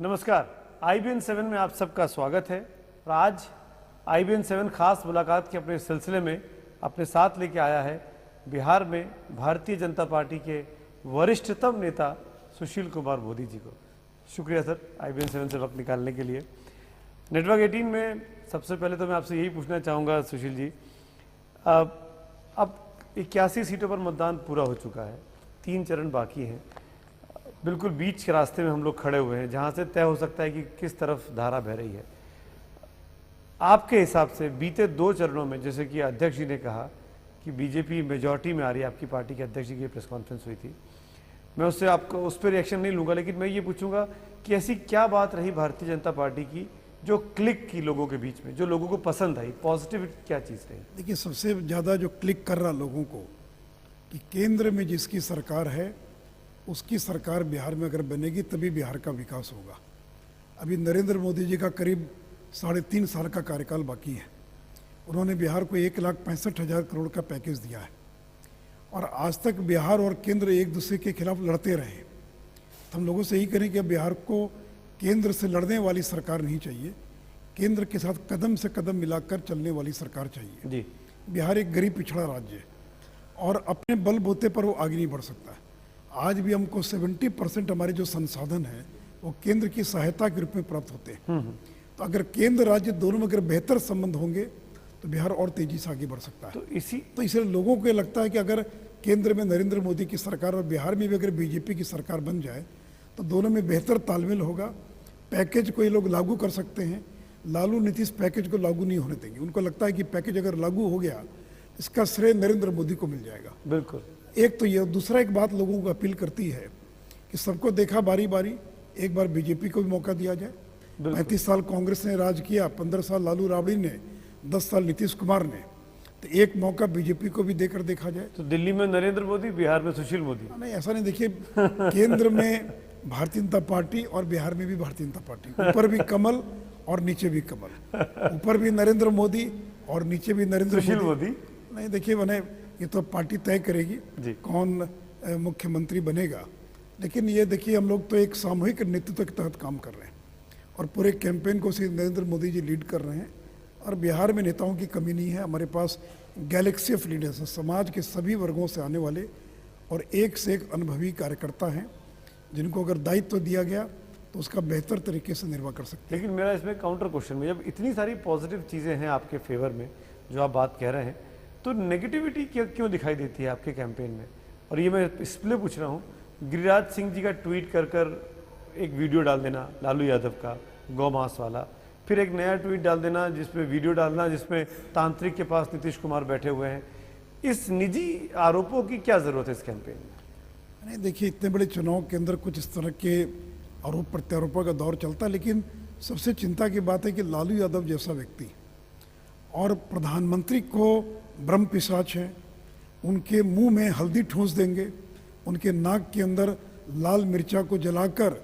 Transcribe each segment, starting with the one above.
नमस्कार, IBN 7 में आप सबका स्वागत है। और आज IBN 7 खास मुलाकात के अपने सिलसिले में अपने साथ लेके आया है बिहार में भारतीय जनता पार्टी के वरिष्ठतम नेता सुशील कुमार मोदी जी को। शुक्रिया सर, IBN 7 से वक्त निकालने के लिए। नेटवर्क 18 में सबसे पहले तो मैं आपसे यही पूछना चाहूँगा सुशील जी, अब 81 सीटों पर मतदान पूरा हो चुका है, 3 चरण बाकी हैं। बिल्कुल बीच के रास्ते में हम लोग खड़े हुए हैं जहां से तय हो सकता है कि किस तरफ धारा बह रही है। आपके हिसाब से बीते 2 चरणों में, जैसे कि अध्यक्ष जी ने कहा कि बीजेपी मेजॉरिटी में आ रही है, आपकी पार्टी के अध्यक्ष जी की प्रेस कॉन्फ्रेंस हुई थी, मैं उससे आपको उस पर रिएक्शन नहीं लूंगा, लेकिन मैं ये पूछूंगा कि ऐसी क्या बात रही भारतीय जनता पार्टी की जो क्लिक की लोगों के बीच में, जो लोगों को पसंद आई, पॉजिटिव क्या चीज़ रही? देखिए, सबसे ज़्यादा जो क्लिक कर रहा लोगों को कि केंद्र में जिसकी सरकार है उसकी सरकार बिहार में अगर बनेगी तभी बिहार का विकास होगा। अभी नरेंद्र मोदी जी का करीब 3.5 साल का कार्यकाल बाकी है। उन्होंने बिहार को 1,65,000 करोड़ का पैकेज दिया है और आज तक बिहार और केंद्र एक दूसरे के खिलाफ लड़ते रहे। तो हम लोगों से यही करें कि अब बिहार को केंद्र से लड़ने वाली सरकार नहीं चाहिए, केंद्र के साथ कदम से कदम मिलाकर चलने वाली सरकार चाहिए जी। बिहार एक गरीब पिछड़ा राज्य है और अपने बलबूते पर वो आगे नहीं बढ़ सकता है। आज भी हमको 70% हमारे जो संसाधन हैं वो केंद्र की सहायता के रूप में प्राप्त होते हैं। तो अगर केंद्र राज्य दोनों में अगर बेहतर संबंध होंगे तो बिहार और तेजी से आगे बढ़ सकता है। तो इसलिए लोगों को ये लगता है कि अगर केंद्र में नरेंद्र मोदी की सरकार और बिहार में भी अगर बीजेपी की सरकार बन जाए तो दोनों में बेहतर तालमेल होगा। पैकेज को ये लोग लागू कर सकते हैं। लालू नीतीश पैकेज को लागू नहीं होने देंगे। उनको लगता है कि पैकेज अगर लागू हो गया इसका श्रेय नरेंद्र मोदी को मिल जाएगा। बिल्कुल, एक तो ये। दूसरा एक बात लोगों को अपील करती है कि सबको देखा बारी बारी, एक बार बीजेपी को भी मौका दिया जाए। 35 साल कांग्रेस ने राज किया, 15 साल लालू राबड़ी ने, 10 साल नीतीश कुमार ने, तो एक मौका बीजेपी को भी देकर देखा जाए। तो दिल्ली में नरेंद्र मोदी, बिहार में सुशील मोदी? नहीं, ऐसा नहीं। देखिए, केंद्र में भारतीय जनता पार्टी और बिहार में भी भारतीय जनता पार्टी, ऊपर भी कमल और नीचे भी कमल, ऊपर भी नरेंद्र मोदी और नीचे भी नरेंद्र मोदी। नहीं, देखिए, मैंने ये तो पार्टी तय करेगी कौन मुख्यमंत्री बनेगा, लेकिन ये देखिए हम लोग तो एक सामूहिक नेतृत्व के तहत काम कर रहे हैं और पूरे कैंपेन को श्री नरेंद्र मोदी जी लीड कर रहे हैं। और बिहार में नेताओं की कमी नहीं है। हमारे पास गैलेक्सी ऑफ लीडर्स है, समाज के सभी वर्गों से आने वाले और एक से एक अनुभवी कार्यकर्ता हैं जिनको अगर दायित्व दिया गया तो उसका बेहतर तरीके से निर्वाह कर सकते हैं। लेकिन मेरा इसमें काउंटर क्वेश्चन में, जब इतनी सारी पॉजिटिव चीज़ें हैं आपके फेवर में जो आप बात कह रहे हैं, तो नेगेटिविटी क्यों दिखाई देती है आपके कैंपेन में? और ये मैं इसलिए पूछ रहा हूँ, गिरिराज सिंह जी का ट्वीट कर एक वीडियो डाल देना लालू यादव का गौमांस वाला, फिर एक नया ट्वीट डाल देना जिसमें वीडियो डालना जिसमें तांत्रिक के पास नीतीश कुमार बैठे हुए हैं, इस निजी आरोपों की क्या ज़रूरत है इस कैंपेन में? नहीं, देखिए, इतने बड़े चुनाव के अंदर कुछ इस तरह के आरोप प्रत्यारोपों का दौर चलता है, लेकिन सबसे चिंता की बात है कि लालू यादव जैसा व्यक्ति और प्रधानमंत्री को ब्रह्म पिशाच है, उनके मुंह में हल्दी ठूंस देंगे, उनके नाक के अंदर लाल मिर्चा को जलाकर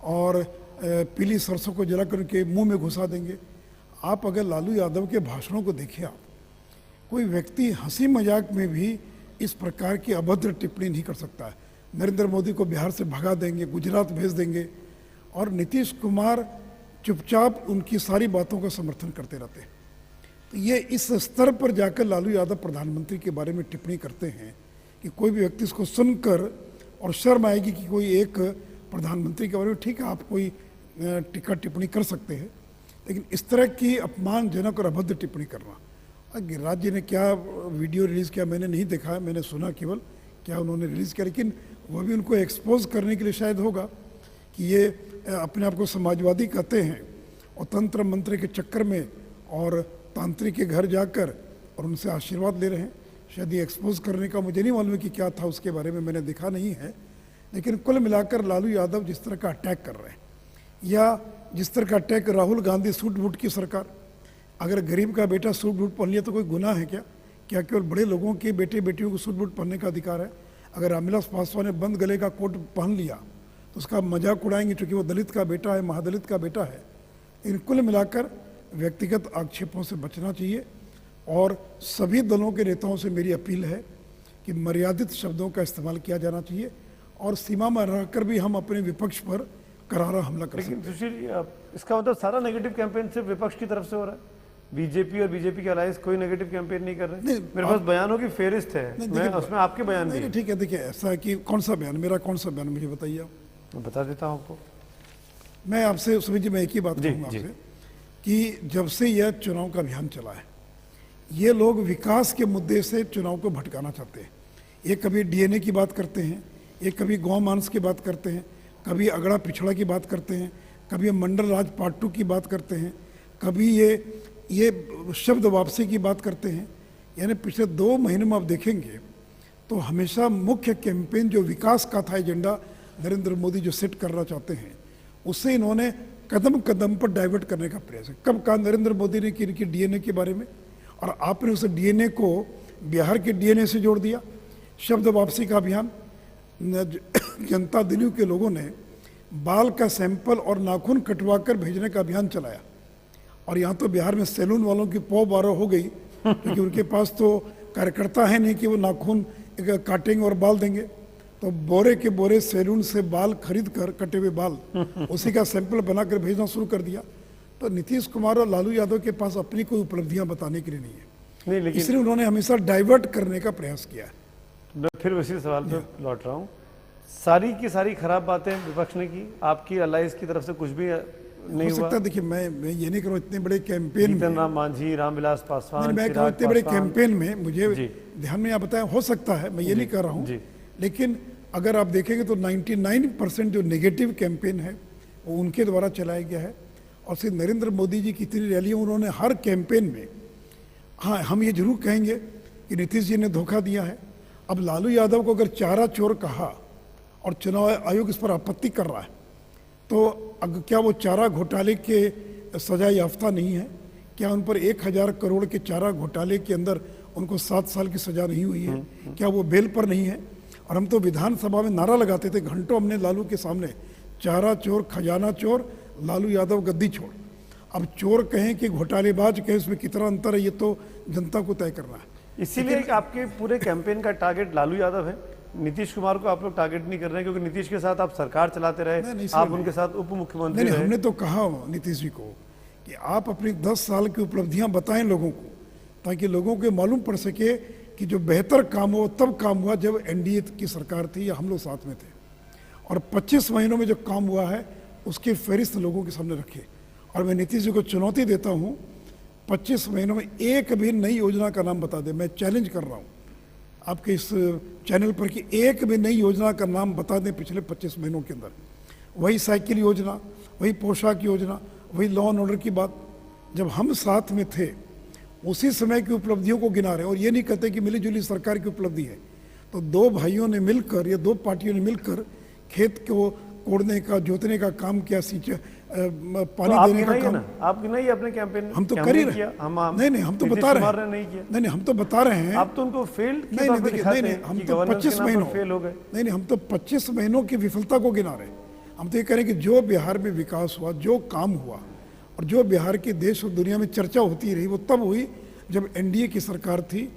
और पीली सरसों को जलाकर उनके मुंह में घुसा देंगे। आप अगर लालू यादव के भाषणों को देखिए, आप कोई व्यक्ति हंसी मजाक में भी इस प्रकार की अभद्र टिप्पणी नहीं कर सकता है। नरेंद्र मोदी को बिहार से भगा देंगे, गुजरात भेज देंगे, और नीतीश कुमार चुपचाप उनकी सारी बातों का समर्थन करते रहते हैं। तो ये इस स्तर पर जाकर लालू यादव प्रधानमंत्री के बारे में टिप्पणी करते हैं कि कोई भी व्यक्ति इसको सुनकर और शर्म आएगी कि कोई एक प्रधानमंत्री के बारे में, ठीक है, आप कोई टीका टिप्पणी कर सकते हैं, लेकिन इस तरह की अपमानजनक और अभद्र टिप्पणी करना। गिरिराज जी ने क्या वीडियो रिलीज़ किया मैंने नहीं देखा है, मैंने सुना केवल क्या उन्होंने रिलीज़ किया, लेकिन वो भी उनको एक्सपोज करने के लिए शायद होगा कि ये अपने आप को समाजवादी कहते हैं और तंत्र मंत्र के चक्कर में और तांत्रिक के घर जाकर और उनसे आशीर्वाद ले रहे हैं। शायद ये एक्सपोज करने का मुझे नहीं मालूम है कि क्या था, उसके बारे में मैंने देखा नहीं है। लेकिन कुल मिलाकर लालू यादव जिस तरह का अटैक कर रहे हैं, या जिस तरह का attack Rahul Gandhi suit boot की सरकार, अगर गरीब का बेटा सूट बूट पहन लिया तो कोई गुनाह है क्या? क्या केवल बड़े लोगों के बेटे बेटियों को सूट बूट पहनने का अधिकार है? अगर रामविलास पासवान ने बंद गले का कोट पहन लिया तो उसका मजाक उड़ाएंगे क्योंकि वो दलित का बेटा है, महादलित का बेटा है। इन कुल मिलाकर व्यक्तिगत आक्षेपों से बचना चाहिए और सभी दलों के नेताओं से मेरी अपील है कि मर्यादित शब्दों का इस्तेमाल किया जाना चाहिए और सीमा में रहकर भी हम अपने विपक्ष पर करारा हमला कर सकते लेकिन सुशील इसका मतलब सारा नेगेटिव कैंपेन सिर्फ विपक्ष की तरफ से हो रहा है, बीजेपी और बीजेपी के अलायंस कोई नेगेटिव कैंपेन नहीं कर रहे? नहीं, मेरे पास बयानों की फेरिस्त है, नहीं, मैं उसमें आपके बयान भी नहीं, हैं। ठीक है, देखिए ऐसा है कि कौन सा बयान, मेरा कौन सा बयान मुझे बताइए आप। मैं बता देता हूँ आपको। मैं आपसे सुमित जी, मैं एक ही बात जी, कहूँगा जी। आपसे कि जब से यह चुनाव का अभियान चला है, ये लोग विकास के मुद्दे से चुनाव को भटकाना चाहते हैं। ये कभी डीएनए की बात करते हैं, ये कभी गौ मांस की बात करते हैं, कभी अगड़ा पिछड़ा की बात करते हैं, कभी मंडल राज पार्ट 2 की बात करते हैं, कभी ये शब्द वापसी की बात करते हैं। यानी पिछले 2 महीने में आप देखेंगे तो हमेशा मुख्य कैंपेन जो विकास का था एजेंडा नरेंद्र मोदी जो सेट करना चाहते हैं, उससे इन्होंने कदम कदम पर डाइवर्ट करने का प्रयास है। कब कहा नरेंद्र मोदी ने कि इनकी डीएनए के बारे में, और आपने उस डीएनए को बिहार के डीएनए से जोड़ दिया। शब्द वापसी का अभियान, जनता दिल्ली के लोगों ने बाल का सैंपल और नाखून कटवा कर भेजने का अभियान चलाया, और यहाँ तो बिहार में सैलून वालों की पौ बारह हो गई, क्योंकि उनके पास तो कार्यकर्ता है नहीं कि वो नाखून काटेंगे और बाल देंगे। तो बोरे के बोरे सैलून से बाल खरीद कर, कटे हुए बाल उसी का सैंपल बनाकर भेजना शुरू कर दिया। तो नीतीश कुमार और लालू यादव के पास अपनी कोई उपलब्धियां बताने के लिए नहीं है, नहीं, लेकिन इसलिए उन्होंने हमेशा डाइवर्ट करने का प्रयास किया है। मैं फिर उसी सवाल पे लौट रहा हूँ। सारी की सारी खराब बातें विपक्ष ने की, आपकी अलायंस की तरफ से कुछ भी नहीं हो हुआ? सकता है, देखिए मैं ये नहीं करूँ इतने बड़े कैंपेन में, जीतन राम मांझी, रामविलास पासवान, मैं कहूँ चिराग इतने बड़े पासवान, कैंपेन में मुझे जी। ध्यान में आप बताएं, हो सकता है, मैं ये नहीं कर रहा हूँ, जी। लेकिन अगर आप देखेंगे तो 99% जो नेगेटिव कैंपेन है वो उनके द्वारा चलाया गया है। और सिर्फ नरेंद्र मोदी जी की इतनी रैलियाँ उन्होंने हर कैंपेन में, हाँ हम ये जरूर कहेंगे कि नीतीश जी ने धोखा दिया है। अब लालू यादव को अगर चारा चोर कहा और चुनाव आयोग इस पर आपत्ति कर रहा है, तो क्या वो चारा घोटाले के सजा याफ्ता नहीं है? क्या उन पर 1000 करोड़ के चारा घोटाले के अंदर उनको 7 साल की सजा नहीं हुई है? क्या वो बेल पर नहीं है? और हम तो विधानसभा में नारा लगाते थे, घंटों हमने लालू के सामने, चारा चोर, खजाना चोर, लालू यादव गद्दी छोड़। अब चोर कहें कि घोटालेबाज कहें, इसमें कितना अंतर है ये तो जनता को तय करना है। इसीलिए आपके पूरे कैंपेन का टारगेट लालू यादव है, नीतीश कुमार को आप लोग टारगेट नहीं कर रहे हैं, क्योंकि नीतीश के साथ आप सरकार चलाते रहे, नहीं, आप उनके साथ उप मुख्यमंत्री नहीं, रहे। हमने तो कहा नीतीश जी को कि आप अपनी 10 साल की उपलब्धियां बताएं लोगों को, ताकि लोगों को मालूम पड़ सके कि जो बेहतर काम हो तब काम हुआ जब एनडीए की सरकार थी या हम लोग साथ में थे, और 25 महीनों में जो काम हुआ है उसकी फहरिस्त लोगों के सामने रखे। और मैं नीतीश जी को चुनौती देता हूँ, 25 महीनों में एक भी नई योजना का नाम बता दे। मैं चैलेंज कर रहा हूँ आपके इस चैनल पर कि एक भी नई योजना का नाम बता दें पिछले 25 महीनों के अंदर। वही साइकिल योजना, वही पोशाक योजना, वही लॉ एंड ऑर्डर की बात। जब हम साथ में थे उसी समय की उपलब्धियों को गिना रहे हैं, और ये नहीं कहते कि मिलीजुली सरकार की उपलब्धि है। तो 2 भाइयों ने मिलकर या 2 पार्टियों ने मिलकर खेत को कोड़ने का, जोतने का काम किया, पानी तो देने का काम। आप गिनाइए अपने कैंपेन, हम तो कर ही रहे हैं। नहीं, हम तो बता रहे हैं। नहीं, हम तो बता रहे हैं। आप तो उनको फेल नहीं, हम तो 25 महीनों फेल हो गए। नहीं, हम तो 25 महीनों की विफलता को गिना रहे हैं। हम तो ये कह रहे हैं कि जो बिहार में विकास हुआ, जो काम हुआ, और जो बिहार की देश और दुनिया में चर्चा होती रही, वो तब हुई जब एनडीए की सरकार थी,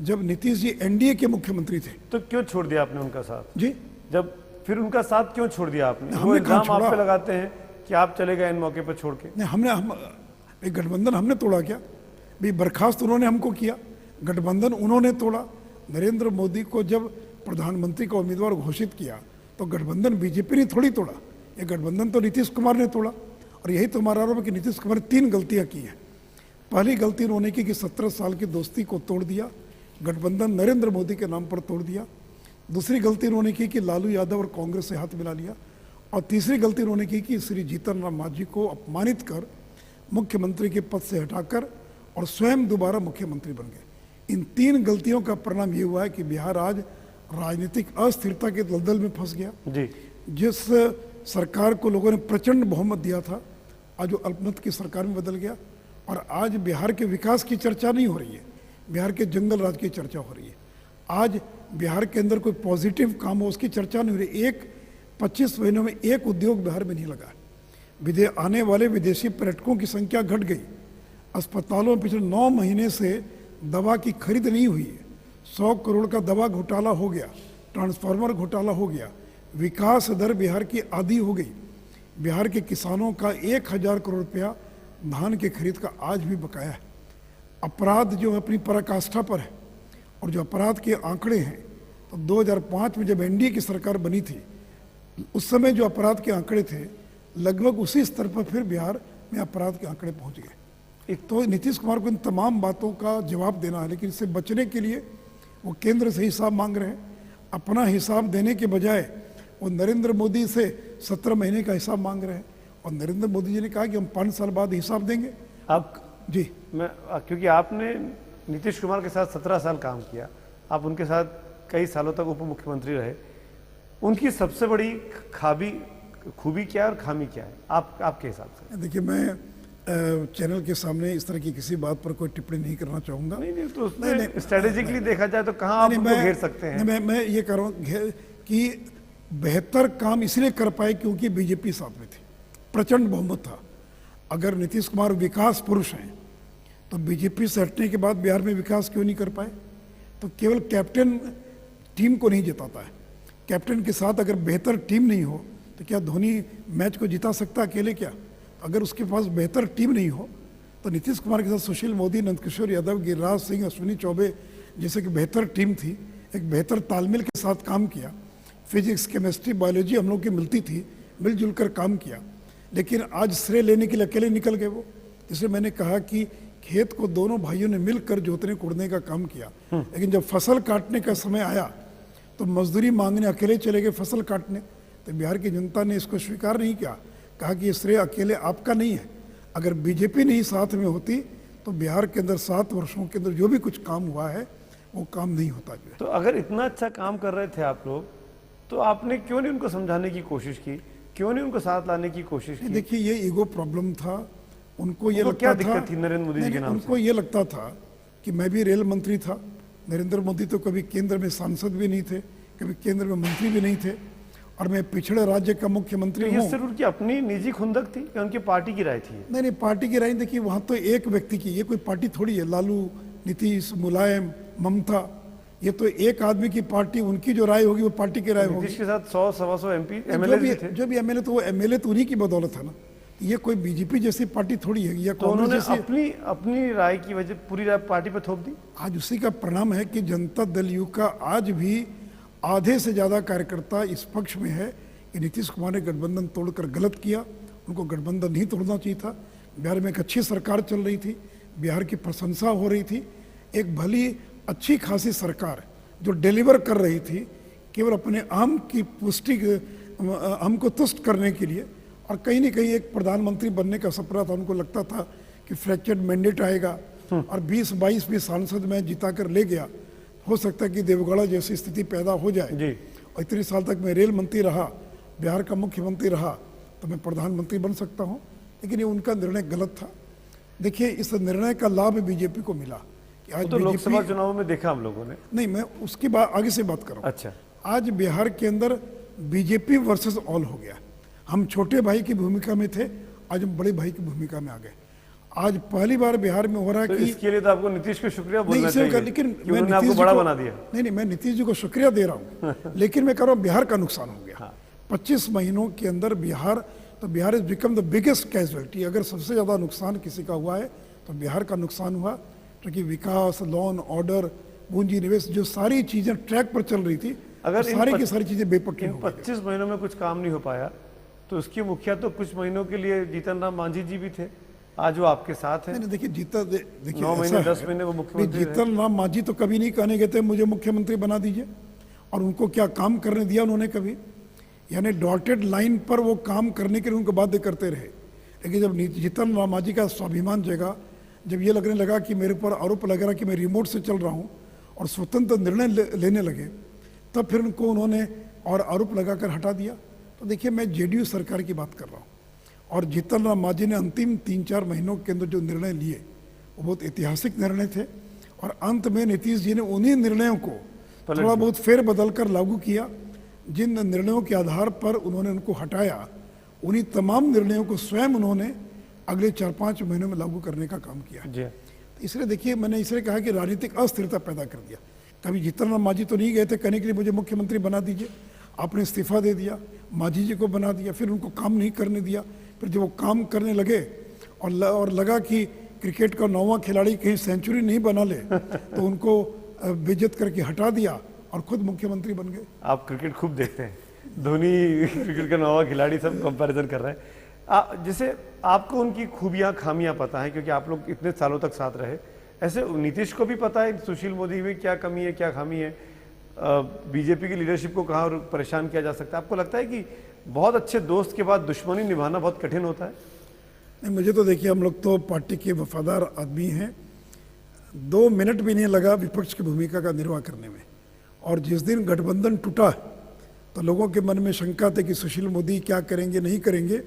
जब नीतीश जी एनडीए के मुख्यमंत्री थे। तो क्यों छोड़ दिया आपने उनका साथ? जी, जब फिर उनका साथ क्यों छोड़ दिया आपने? वो हमने कहाँ इल्जाम आप छोड़ा? पे लगाते हैं कि आप चले गए इन मौके पर छोड़ के। नहीं, हम गठबंधन हमने तोड़ा क्या भाई? बर्खास्त उन्होंने हमको किया, गठबंधन उन्होंने तोड़ा। नरेंद्र मोदी को जब प्रधानमंत्री का उम्मीदवार घोषित किया तो गठबंधन बीजेपी ने थोड़ी तोड़ा, ये गठबंधन तो नीतीश कुमार ने तोड़ा। और यही तो हमारा आरोप है कि नीतीश कुमार ने 3 गलतियां की हैं। पहली गलती उन्होंने की कि 17 साल की दोस्ती को तोड़ दिया, गठबंधन नरेंद्र मोदी के नाम पर तोड़ दिया। दूसरी गलती उन्होंने की कि लालू यादव और कांग्रेस से हाथ मिला लिया। और तीसरी गलती उन्होंने की कि श्री जीतन राम मांझी को अपमानित कर मुख्यमंत्री के पद से हटाकर और स्वयं दोबारा मुख्यमंत्री बन गए। इन 3 गलतियों का परिणाम ये हुआ है कि बिहार आज राजनीतिक अस्थिरता के दलदल में फंस गया। जी। जिस सरकार को लोगों ने प्रचंड बहुमत दिया था, आज वो अल्पमत की सरकार में बदल गया। और आज बिहार के विकास की चर्चा नहीं हो रही है, बिहार के जंगल राज की चर्चा हो रही है। आज बिहार के अंदर कोई पॉजिटिव काम हो उसकी चर्चा नहीं हो रही। 25 महीनों में एक उद्योग बिहार में नहीं लगा। आने वाले विदेशी पर्यटकों की संख्या घट गई। अस्पतालों में पिछले 9 महीने से दवा की खरीद नहीं हुई है। 100 करोड़ का दवा घोटाला हो गया, ट्रांसफार्मर घोटाला हो गया, विकास दर बिहार की आधी हो गई। बिहार के किसानों का 1,000 करोड़ रुपया धान के खरीद का आज भी बकाया है। अपराध जो अपनी पराकाष्ठा पर है, और जो अपराध के आंकड़े हैं, तो 2005 में जब एनडीए की सरकार बनी थी, उस समय जो अपराध के आंकड़े थे लगभग उसी स्तर पर फिर बिहार में अपराध के आंकड़े पहुंच गए। तो नीतीश कुमार को इन तमाम बातों का जवाब देना है, लेकिन इससे बचने के लिए वो केंद्र से हिसाब मांग रहे हैं। अपना हिसाब देने के बजाय वो नरेंद्र मोदी से 17 महीने का हिसाब मांग रहे हैं, और नरेंद्र मोदी जी ने कहा कि हम 5 साल बाद हिसाब देंगे। आप जी, मैं क्योंकि आपने नीतीश कुमार के साथ 17 साल काम किया, आप उनके साथ कई सालों तक उप मुख्यमंत्री रहे, उनकी सबसे बड़ी खूबी क्या है और खामी क्या है आपके हिसाब से? देखिए, मैं चैनल के सामने इस तरह की किसी बात पर कोई टिप्पणी नहीं करना चाहूँगा। नहीं, तो उसमें स्ट्रेटेजिकली देखा जाए तो कहाँ आप उनको घेर सकते हैं? मैं ये कह रहा हूँ कि बेहतर काम इसलिए कर पाए क्योंकि बीजेपी साथ में थी, प्रचंड बहुमत था। अगर नीतीश कुमार विकास पुरुष हैं तो बीजेपी से हटने के बाद बिहार में विकास क्यों नहीं कर पाए? तो केवल कैप्टन टीम को नहीं जिताता है, कैप्टन के साथ अगर बेहतर टीम नहीं हो तो क्या धोनी मैच को जिता सकता अकेले? क्या अगर उसके पास बेहतर टीम नहीं हो तो नीतीश कुमार के साथ सुशील मोदी, नंदकिशोर यादव, गिरिराज सिंह, अश्विनी चौबे जैसे कि बेहतर टीम थी, एक बेहतर तालमेल के साथ काम किया। फिजिक्स, केमिस्ट्री, बायोलॉजी हम लोग की मिलती थी, मिलजुल कर काम किया। लेकिन आज श्रेय लेने के लिए अकेले निकल गए वो। इसलिए मैंने कहा कि खेत को दोनों भाइयों ने मिलकर जोतने कोड़ने का काम किया, लेकिन जब फसल काटने का समय आया तो मजदूरी मांगने अकेले चले गए फसल काटने। तो बिहार की जनता ने इसको स्वीकार नहीं किया, कहा कि ये श्रेय अकेले आपका नहीं है। अगर बीजेपी नहीं साथ में होती तो बिहार के अंदर 7 वर्षों के अंदर जो भी कुछ काम हुआ है वो काम नहीं होता। जो तो अगर इतना अच्छा काम कर रहे थे आप लोग, तो आपने क्यों नहीं उनको समझाने की कोशिश की, क्यों नहीं उनको साथ लाने की कोशिश की? देखिए, ये ईगो प्रॉब्लम था। उनको ये लगता क्या था, दिक्कत थी नरेंद्र मोदी जी के नाम से? उनको ये लगता था कि मैं भी रेल मंत्री था, नरेंद्र मोदी तो कभी केंद्र में सांसद भी नहीं थे, कभी केंद्र में मंत्री भी नहीं थे, और मैं पिछड़े राज्य का मुख्यमंत्री हूँ। ये सिर्फ उनकी अपनी निजी खुंदक थी या उनकी पार्टी की राय थी? नहीं, पार्टी की राय। देखिए, वहाँ तो एक व्यक्ति की, ये कोई पार्टी थोड़ी है। लालू, नीतीश, मुलायम, ममता, ये तो एक आदमी की पार्टी, उनकी जो राय होगी वो पार्टी की राय होगी। नीतीश के साथ 100-125 MP MLA भी थे। जो भी एमएलए, तो वो एमएलए तो उन्हीं की बदौलत है ना। ये कोई बीजेपी जैसी पार्टी थोड़ी है या तो कांग्रेस उन्होंने जैसी। अपनी राय की वजह पूरी राय पार्टी पे थोप दी। आज उसी का परिणाम है कि जनता दल यू का आज भी आधे से ज़्यादा कार्यकर्ता इस पक्ष में है कि नीतीश कुमार ने गठबंधन तोड़कर गलत किया, उनको गठबंधन नहीं तोड़ना चाहिए था। बिहार में एक अच्छी सरकार चल रही थी, बिहार की प्रशंसा हो रही थी, एक भली अच्छी खासी सरकार जो डिलीवर कर रही थी केवल अपने आम की पुष्टि, आम को तुष्ट करने के लिए। और कहीं न कहीं एक प्रधानमंत्री बनने का सपना था। उनको लगता था कि फ्रैक्चर्ड मैंडेट आएगा और 20-22 भी सांसद में जिता कर ले गया, हो सकता है कि देवगढ़ जैसी स्थिति पैदा हो जाए जी। और इतने साल तक मैं रेल मंत्री रहा, बिहार का मुख्यमंत्री रहा, तो मैं प्रधानमंत्री बन सकता हूँ। लेकिन ये उनका निर्णय गलत था। देखिए, इस निर्णय का लाभ बीजेपी को मिला कि आज तो लोकसभा चुनाव में देखा हम लोगों ने। नहीं, मैं उसकी बात आगे से बात कर रहा हूँ। अच्छा, आज बिहार के अंदर बीजेपी वर्सेस ऑल हो गया। हम छोटे भाई की भूमिका में थे, आज हम बड़े भाई की भूमिका में आ गए। आज पहली बार बिहार में हो रहा है तो कि इसके लिए तो आपको नीतीश को शुक्रिया बोलना इसलिए चाहिए, लेकिन कि मैं उन्होंने आपको नीतीश बड़ा जी को बना दिया। नहीं, मैं नीतीश जी को शुक्रिया दे रहा हूँ लेकिन मैं कह रहा हूँ बिहार का नुकसान हो गया। 25 महीनों के अंदर Bihar is become the biggest casualty. अगर सबसे ज़्यादा नुकसान किसी का हुआ है तो बिहार का नुकसान हुआ, क्योंकि विकास, लॉ एंड ऑर्डर, पूंजी निवेश, जो सारी चीज़ें ट्रैक पर चल रही थी, अगर सारी की सारी चीज़ें बेपटरी हो गई। 25 महीनों में कुछ काम नहीं हो पाया तो उसकी मुखिया तो कुछ महीनों के लिए जीतन राम मांझी जी भी थे, आज वो आपके साथ है। नहीं, देखिए, देखिए 9 महीने 10 महीने वो मुख्यमंत्री रहे। जीतन राम मांझी तो कभी नहीं कहने गए थे मुझे मुख्यमंत्री बना दीजिए, और उनको क्या काम करने दिया उन्होंने कभी? यानी डॉटेड लाइन पर वो काम करने के लिए उनको बाध्य करते रहे। लेकिन जब जीतन राम मांझी का स्वाभिमान जगा, जब ये लगने लगा कि मेरे ऊपर आरोप लग रहा कि मैं रिमोट से चल रहा हूँ और स्वतंत्र निर्णय लेने लगे, तब फिर उनको उन्होंने और आरोप लगाकर हटा दिया। तो देखिए, मैं जेडीयू सरकार की बात कर रहा हूँ, और जीतन राम मांझी ने अंतिम 3-4 महीनों के अंदर जो निर्णय लिए वो बहुत ऐतिहासिक निर्णय थे, और अंत में नीतीश जी ने उन्हीं निर्णयों को थोड़ा बहुत फेर बदल कर लागू किया। जिन निर्णयों के आधार पर उन्होंने उनको हटाया, उन्हीं तमाम निर्णयों को स्वयं उन्होंने अगले 4-5 महीनों में लागू करने का काम किया। जी। इसलिए देखिए, मैंने इसलिए कहा कि राजनीतिक अस्थिरता पैदा कर दिया। कभी जीतन राम मांझी तो नहीं गए थे कहने के लिए मुझे मुख्यमंत्री बना दीजिए, आपने इस्तीफा दे दिया, मांझी जी को बना दिया, फिर उनको काम नहीं करने दिया। फिर जब वो काम करने लगे और लगा कि क्रिकेट का 9वां खिलाड़ी कहीं सेंचुरी नहीं बना ले तो उनको बेइज्जत करके हटा दिया और खुद मुख्यमंत्री बन गए। आप क्रिकेट खूब देखते हैं, धोनी क्रिकेट का 9वां खिलाड़ी, सब कंपैरिजन कर रहे हैं। जैसे आपको उनकी खूबियां खामियां पता है क्योंकि आप लोग इतने सालों तक साथ रहे, ऐसे नीतीश को भी पता है सुशील मोदी में क्या कमी है क्या खामी है, बीजेपी की लीडरशिप को कहाँ परेशान किया जा सकता है। आपको लगता है कि बहुत अच्छे दोस्त के बाद दुश्मनी निभाना बहुत कठिन होता है? नहीं, मुझे तो देखिए, हम लोग तो पार्टी के वफादार आदमी हैं। 2 मिनट भी नहीं लगा विपक्ष की भूमिका का निर्वाह करने में। और जिस दिन गठबंधन टूटा तो लोगों के मन में शंका थी कि सुशील मोदी क्या करेंगे नहीं करेंगे,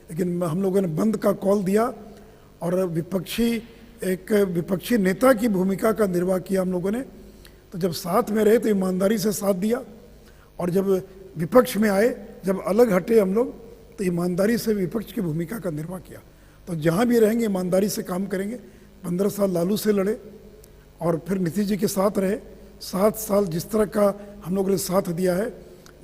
लेकिन हम लोगों ने बंद का कॉल दिया और विपक्षी नेता की भूमिका का निर्वाह किया हम लोगों ने। तो जब साथ में रहे तो ईमानदारी से साथ दिया, और जब विपक्ष में आए, जब अलग हटे हम लोग, तो ईमानदारी से विपक्ष की भूमिका का निर्वाह किया। तो जहाँ भी रहेंगे ईमानदारी से काम करेंगे। 15 साल लालू से लड़े और फिर नीतीश जी के साथ रहे। 7 साल जिस तरह का हम लोगों ने साथ दिया है,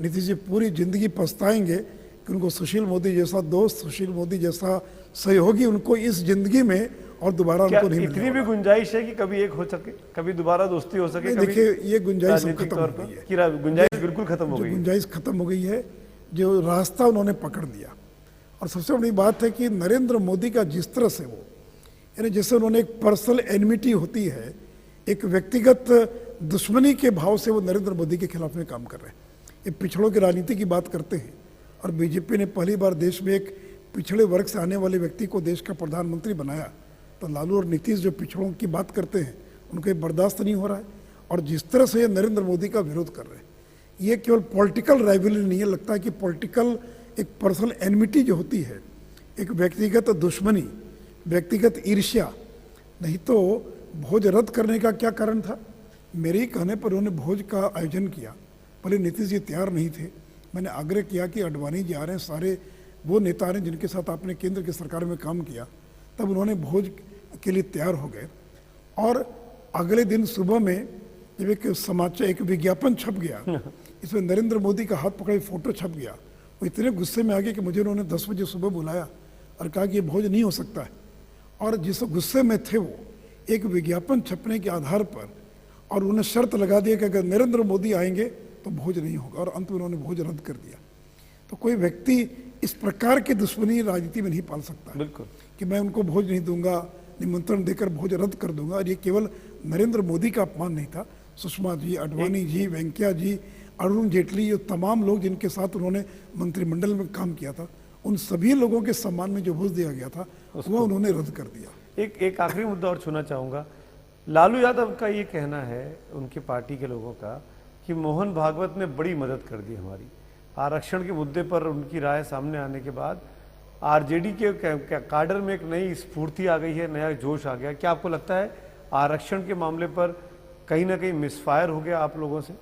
नीतीश जी पूरी जिंदगी पछताएंगे कि उनको सुशील मोदी जैसा दोस्त, सुशील मोदी जैसा सहयोगी उनको इस जिंदगी में और दोबारा उनको नहीं मिलेगा। इतनी भी गुंजाइश है कि कभी एक हो सके, कभी दोबारा दोस्ती हो सके? देखिए, ये गुंजाइश खत्म हो गई है। गुंजाइश बिल्कुल खत्म हो गई, गुंजाइश खत्म हो गई है। जो रास्ता उन्होंने पकड़ लिया। और सबसे बड़ी बात है कि नरेंद्र मोदी का जिस तरह से वो, यानी जैसे उन्होंने एक पर्सनल एनिमिटी होती है, एक व्यक्तिगत दुश्मनी के भाव से वो नरेंद्र मोदी के खिलाफ में काम कर रहे हैं। ये पिछड़ों की राजनीति की बात करते हैं और बीजेपी ने पहली बार देश में एक पिछड़े वर्ग से आने वाले व्यक्ति को देश का प्रधानमंत्री बनाया। तो लालू और नीतीश जो पिछड़ों की बात करते हैं उनको ये बर्दाश्त नहीं हो रहा है। और जिस तरह से ये नरेंद्र मोदी का विरोध कर रहे हैं, ये केवल पॉलिटिकल राइवलरी नहीं है, लगता है कि पॉलिटिकल एक पर्सनल एनिमिटी जो होती है, एक व्यक्तिगत दुश्मनी, व्यक्तिगत ईर्ष्या। नहीं तो भोज रद्द करने का क्या कारण था? मेरे ही कहने पर उन्होंने भोज का आयोजन किया। पहले नीतीश जी तैयार नहीं थे। मैंने आग्रह किया कि अडवाणी जी आ रहे हैं, सारे वो नेता आ रहे हैं जिनके साथ आपने केंद्र की सरकार में काम किया। तब उन्होंने भोज के लिए तैयार हो गए। और अगले दिन सुबह में जब एक विज्ञापन छप गया, इसमें नरेंद्र मोदी का हाथ पकड़े फोटो छप गया, वो इतने गुस्से में आ गए कि मुझे उन्होंने 10 बजे सुबह बुलाया और कहा कि ये भोज नहीं हो सकता है। और जिस गुस्से में थे वो, एक विज्ञापन छपने के आधार पर, और उन्हें शर्त लगा दिया कि अगर नरेंद्र मोदी आएंगे तो भोज नहीं होगा, और अंत में उन्होंने भोज रद्द कर दिया। तो कोई व्यक्ति इस प्रकार की दुश्मनी राजनीति में नहीं पाल सकता बिल्कुल कि मैं उनको भोज नहीं दूंगा, निमंत्रण देकर भोज रद्द कर दूंगा। और ये केवल नरेंद्र मोदी का अपमान नहीं था, सुषमा जी, अडवाणी जी, वेंकैया जी, अरुण जेटली, ये तमाम लोग जिनके साथ उन्होंने मंत्रिमंडल में काम किया था, उन सभी लोगों के सम्मान में जो भोज दिया गया था वो उन्होंने रद्द कर दिया। एक आखिरी मुद्दा और छूना चाहूंगा। लालू यादव का ये कहना है, उनकी पार्टी के लोगों का, कि मोहन भागवत ने बड़ी मदद कर दी हमारी आरक्षण के मुद्दे पर। उनकी राय सामने आने के बाद आरजेडी के काडर में एक नई स्फूर्ति आ गई है, नया जोश आ गया। क्या आपको लगता है आरक्षण के मामले पर कहीं ना कहीं मिसफायर हो गया आप लोगों से?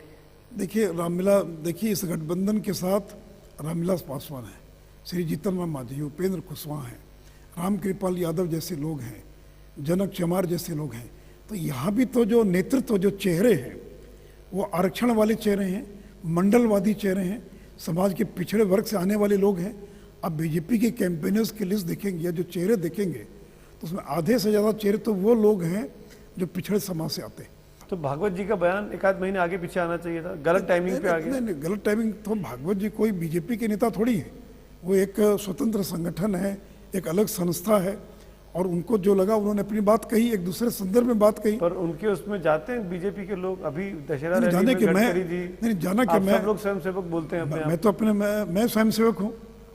देखिए इस गठबंधन के साथ रामविलास पासवान है, श्री जीतन राम मांझी, उपेंद्र कुशवाहा हैं, रामकृपाल यादव जैसे लोग हैं, जनक चमार जैसे लोग हैं। तो यहाँ भी तो जो नेतृत्व, जो चेहरे हैं, वो आरक्षण वाले चेहरे हैं, मंडलवादी चेहरे हैं, समाज के पिछड़े वर्ग से आने वाले लोग हैं। अब बीजेपी के कैंपेनर्स की लिस्ट देखेंगे या जो चेहरे देखेंगे तो उसमें आधे से ज़्यादा चेहरे तो वो लोग हैं जो पिछड़े समाज से आते हैं। तो भागवत जी का बयान एक आध महीने आगे पीछे आना चाहिए था, गलत टाइमिंग पे आ गया। नहीं, गलत टाइमिंग। तो भागवत जी कोई बीजेपी के नेता थोड़ी है, वो एक स्वतंत्र संगठन है, एक अलग संस्था है, और उनको जो लगा उन्होंने अपनी बात कही, एक दूसरे संदर्भ में बात कही। पर उनके उसमें जाते हैं बीजेपी के लोग। अभी दशहरा नहीं, जाने कि मैं सब लोग स्वयंसेवक बोलते हैं अपने आप। मैं स्वयंसेवक हूँ,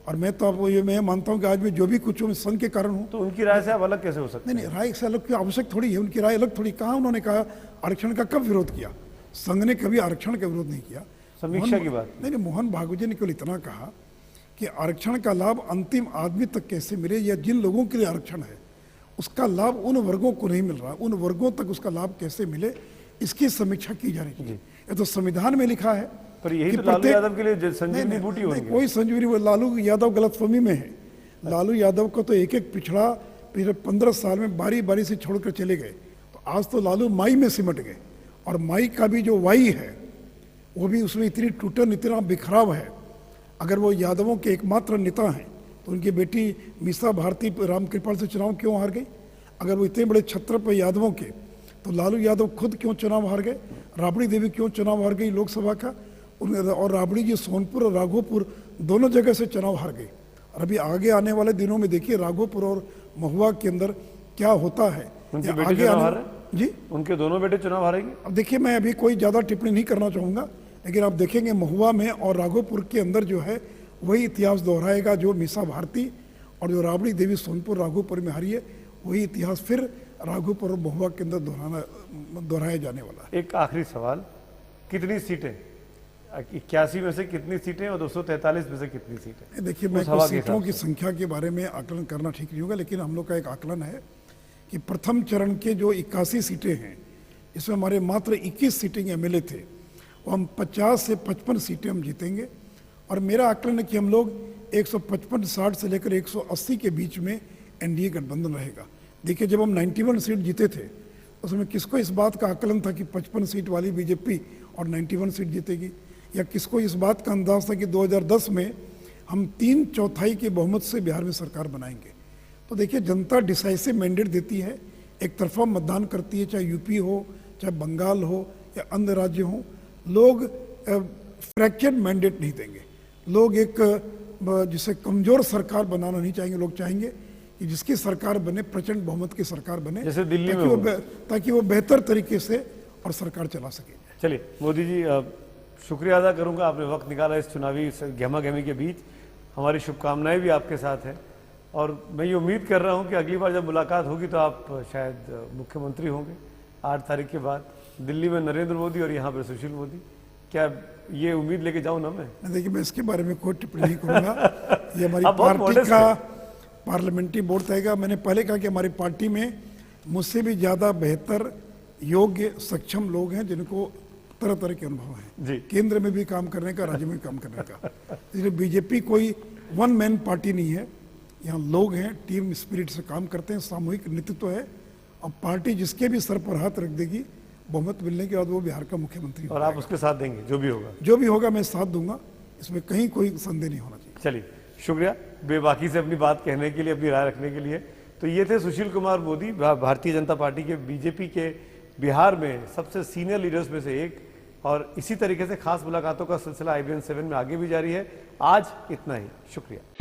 और मैं तो आपको ये मैं मानता हूँ कि आज मैं जो भी कुछ हूँ संघ के कारण हूँ। तो उनकी राय से आप अलग कैसे हो सकते हैं? नहीं, राय से अलग की आवश्यक थोड़ी है, उनकी राय अलग थोड़ी। कहाँ उन्होंने कहा आरक्षण का, कब विरोध किया? संघ ने कभी आरक्षण का विरोध नहीं किया। समीक्षा की बात नहीं, मोहन भागवत जी ने केवल इतना कहा कि आरक्षण का लाभ अंतिम आदमी तक कैसे मिले, या जिन लोगों के लिए आरक्षण है उसका लाभ उन वर्गों को नहीं मिल रहा, उन वर्गों तक उसका लाभ कैसे मिले, इसकी समीक्षा की जा रही है। ये तो संविधान में लिखा है। पर यही तो लालू यादव के लिए संजीवनी बूटी होगी। कोई संजीवनी, वो लालू यादव गलतफहमी में है। लालू यादव को तो एक एक पिछड़ा पिछले 15 साल में बारी बारी से छोड़कर चले गए। तो आज तो लालू माई में सिमट गए, और माई का भी जो वाई है वो भी उसमें इतनी टूटन, इतना बिखराव है। अगर वो यादवों के एकमात्र नेता हैं तो उनकी बेटी मीसा भारती रामकृपाल से चुनाव क्यों हार गई? अगर वो इतने बड़े छत्र पर यादवों के, तो लालू यादव खुद क्यों चुनाव हार गए? राबड़ी देवी क्यों चुनाव हार गई लोकसभा का? और राबड़ी जी सोनपुर और राघोपुर दोनों जगह से चुनाव हार गई। और अभी आगे आने वाले दिनों में देखिए राघोपुर और महुआ के अंदर क्या होता है। उनके या बेटे आगे चुनाव आने- हार रहे हैं? जी, उनके दोनों बेटे चुनाव हारेंगे? अब देखिए मैं अभी कोई ज़्यादा टिप्पणी नहीं करना चाहूँगा, लेकिन आप देखेंगे महुआ में और राघोपुर के अंदर जो है वही इतिहास दोहराएगा जो मीसा भारती और जो राबड़ी देवी सोनपुर राघोपुर में हारी है, वही इतिहास फिर राघोपुर और महुआ के अंदर दोहराया जाने वाला है। एक आखिरी सवाल, कितनी सीटें, 81 में से कितनी सीटें और 243 में से कितनी सीटें? देखिए मैं उस हवा कुछ के सीटों हिसाब की से। संख्या के बारे में आकलन करना ठीक नहीं होगा, लेकिन हम लोग का एक आकलन है कि प्रथम चरण के जो 81 सीटें हैं, इसमें हमारे मात्र 21 सीटिंग एमएलए थे, वो हम 50 से 55 सीटें हम जीतेंगे। और मेरा आकलन है कि हम लोग 155-60 से लेकर 180 के बीच में एनडीए गठबंधन रहेगा। देखिए जब हम 91 सीट जीते थे उसमें किसको इस बात का आकलन था कि 55 सीट वाली बीजेपी और 91 सीट जीतेगी, या किसको इस बात का अंदाज था कि 2010 में हम 3/4 के बहुमत से बिहार में सरकार बनाएंगे। तो देखिए जनता डिसाइसिव मैंडेट देती है, एक तरफा मतदान करती है, चाहे यूपी हो, चाहे बंगाल हो या अन्य राज्य हो। लोग फ्रैक्चर्ड मैंडेट नहीं देंगे। लोग एक जिसे कमजोर सरकार बनाना नहीं चाहेंगे। लोग चाहेंगे कि जिसकी सरकार बने प्रचंड बहुमत की सरकार बने, जैसे दिल्ली में ताकि वो हुआ। ताकि वो बेहतर तरीके से और सरकार चला सके। चलिए मोदी जी, शुक्रिया अदा करूंगा, आपने वक्त निकाला इस चुनावी गहमा गहमी के बीच। हमारी शुभकामनाएं भी आपके साथ हैं और मैं ये उम्मीद कर रहा हूं कि अगली बार जब मुलाकात होगी तो आप शायद मुख्यमंत्री होंगे 8 तारीख के बाद। दिल्ली में नरेंद्र मोदी और यहाँ पर सुशील मोदी, क्या ये उम्मीद लेके जाऊं ना मैं? देखिए मैं इसके बारे में कोई टिप्पणी नहीं करूंगा। ये हमारी आप बहुत पार्टी modest का हैं। पार्लियामेंट्री बोर्ड तयगा। मैंने पहले कहा कि हमारी पार्टी में मुझसे भी ज़्यादा बेहतर, योग्य, सक्षम लोग हैं जिनको तरह तरह के अनुभव जी। हैं, केंद्र में भी काम करने का, राज्य में भी काम करने का। इसलिए बीजेपी कोई वन मैन पार्टी नहीं है। यहाँ लोग हैं, टीम स्पिरिट से काम करते हैं, सामूहिक नेतृत्व है। और पार्टी जिसके भी सर पर हाथ रख देगी, बहुमत मिलने के बाद वो बिहार का मुख्यमंत्री और आप उसके साथ देंगे जो भी होगा? जो भी होगा मैं साथ दूंगा, इसमें कहीं कोई संदेह नहीं होना चाहिए। चलिए शुक्रिया बेबाकी से अपनी बात कहने के लिए, अपनी राय रखने के लिए। तो ये थे सुशील कुमार मोदी, भारतीय जनता पार्टी के, बीजेपी के बिहार में सबसे सीनियर लीडर्स में से एक। और इसी तरीके से खास मुलाकातों का सिलसिला IBN 7 में आगे भी जारी है। आज इतना ही, शुक्रिया।